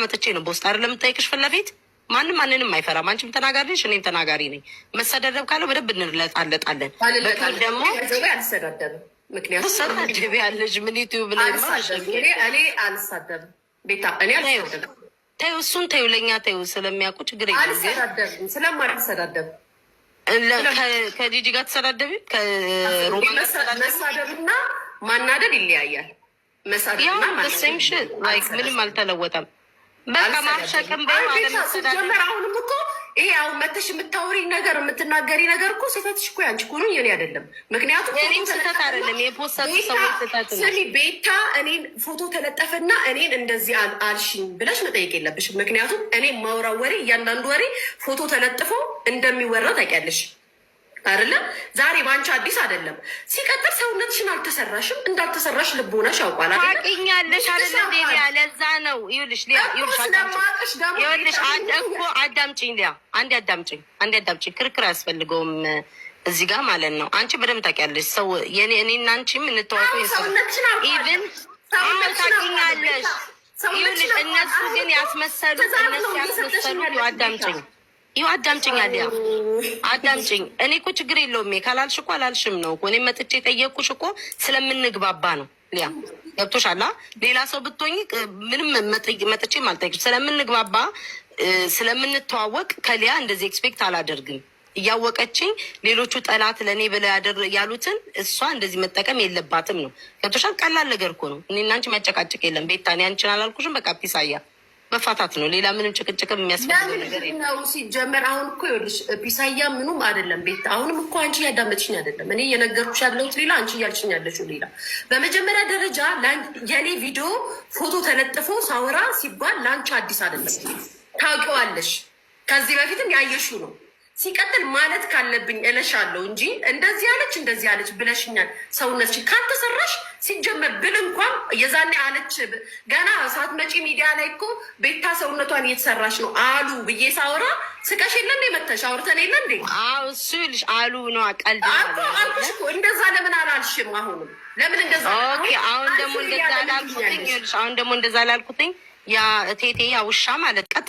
መጥቼ ነው በውስጥ አይደለም የምጠይቅሽ ፊት ለፊት። ማንንም አይፈራም። አንቺም ተናጋሪ ነሽ፣ እኔም ተናጋሪ ነኝ። መሰዳደብ ካለው በደንብ እንለጣለጣለን። በጣም ደግሞ አልሰዳደብም። ምክንያቱም ሰዳደብ ያለሽ ምን ዩቲዩብ ላይ እኔ አልሳደብም። ቤታ እኔ አልሰዳደብም። ተይው፣ እሱን ተይው፣ ለእኛ ተይው። ስለሚያውቁ ችግር የለም። አልሰዳደብም። ስለማልሰዳደብ ከጂጂ ጋር ተሰዳደቢ፣ ከሮማን መሳደብና ማናደድ ይለያያል። መሳደብና ማናደድ ምንም አልተለወጠም። በቃ ማሸቅም በአለመሰዳደር አሁንም እኮ ይሄ አሁን መተሽ የምታወሪ ነገር የምትናገሪ ነገር እኮ ስህተትሽ እኮ ያንቺ እኮ ነው፣ የኔ አይደለም። ምክንያቱም እኔም ስህተት አይደለም የፖስቱ ሰዎች ስህተት ነው። ስሚ ቤታ እኔን ፎቶ ተለጠፈና እኔን እንደዚህ አልሽኝ ብለሽ መጠየቅ የለብሽም። ምክንያቱም እኔ ማውራው ወሬ እያንዳንዱ ወሬ ፎቶ ተለጥፎ እንደሚወራ ታውቂያለሽ አይደለም? ዛሬ በአንቺ አዲስ አይደለም። ሲቀጥል ሰውነትሽን አልተሰራሽም፣ እንዳልተሰራሽ ልቦናሽ ያውቋል። ታውቂኛለሽ አይደለም? ሊያ ለዛ ነው ይኸውልሽ፣ ሊያ ይኸውልሽ እኮ አዳምጪኝ፣ ሊያ አንዴ አዳምጪኝ። ክርክር አያስፈልገውም እዚህ ጋር ማለት ነው። አንቺ በደምብ ታውቂያለሽ። ሰው እኔና አንቺም እንተዋወቀው ኢቭን ታውቂኛለሽ። ይኸውልሽ እነሱ ግን ያስመሰሉት አዳምጪኝ ይኸው አዳምጪኝ፣ አዳምጪኝ። እኔ እኮ ችግር የለውም ካላልሽ እኮ አላልሽም ነው እኮ። እኔ መጥቼ የጠየቅኩሽ እኮ ስለምንግባባ ነው። ሊያ ገብቶሻል? ሌላ ሰው ብትሆኝ ምንም መጥቼም አልጠይቅሽ። ስለምንግባባ ስለምንተዋወቅ ከሊያ እንደዚህ ኤክስፔክት አላደርግም። እያወቀችኝ ሌሎቹ ጠላት ለእኔ ብለው ያሉትን እሷ እንደዚህ መጠቀም የለባትም ነው። ገብቶሻል? ቀላል ነገር እኮ ነው። እኔና አንቺ የሚያጨቃጭቅ የለም። ቤታ እኔ አንቺን አላልኩሽም። በቃ ፒሳያ መፋታት ነው። ሌላ ምንም ጭቅጭቅም የሚያስፈልገው ነገር ነው። ሲጀመር አሁን እኮ ይኸውልሽ ፒሳያ ምኑም አይደለም። ቤታ አሁንም እኮ አንቺ እያዳመጥሽኝ አይደለም። እኔ እየነገርኩሽ ያለሁት ሌላ፣ አንቺ እያልሽኝ ያለሽው ሌላ። በመጀመሪያ ደረጃ የኔ ቪዲዮ ፎቶ ተለጥፎ ሳወራ ሲባል ለአንቺ አዲስ አይደለም፣ ታውቂዋለሽ። ከዚህ በፊትም ያየሽው ነው። ሲቀጥል ማለት ካለብኝ እለሻለሁ እንጂ እንደዚህ አለች ብለሽኛል። ሰውነትሽ ካልተሰራሽ ሲጀመር ብል እንኳን የዛኔ አለች ገና ሳትመጪ ሚዲያ ላይ እኮ ቤታ ሰውነቷን እየተሰራሽ ነው አሉ ብዬ ሳወራ ስቀሽ የለ እንዴ? መተሽ አውርተን የለ እንዴ? እሱ ይልሽ አሉ ነው ቀልድ አልኩሽ እኮ። እንደዛ ለምን አላልሽም? አሁንም ለምን እንደዛ? አሁን ደግሞ እንደዛ ላልኩትኝ ያ ቴቴ ያ ውሻ ማለት ቀጥታ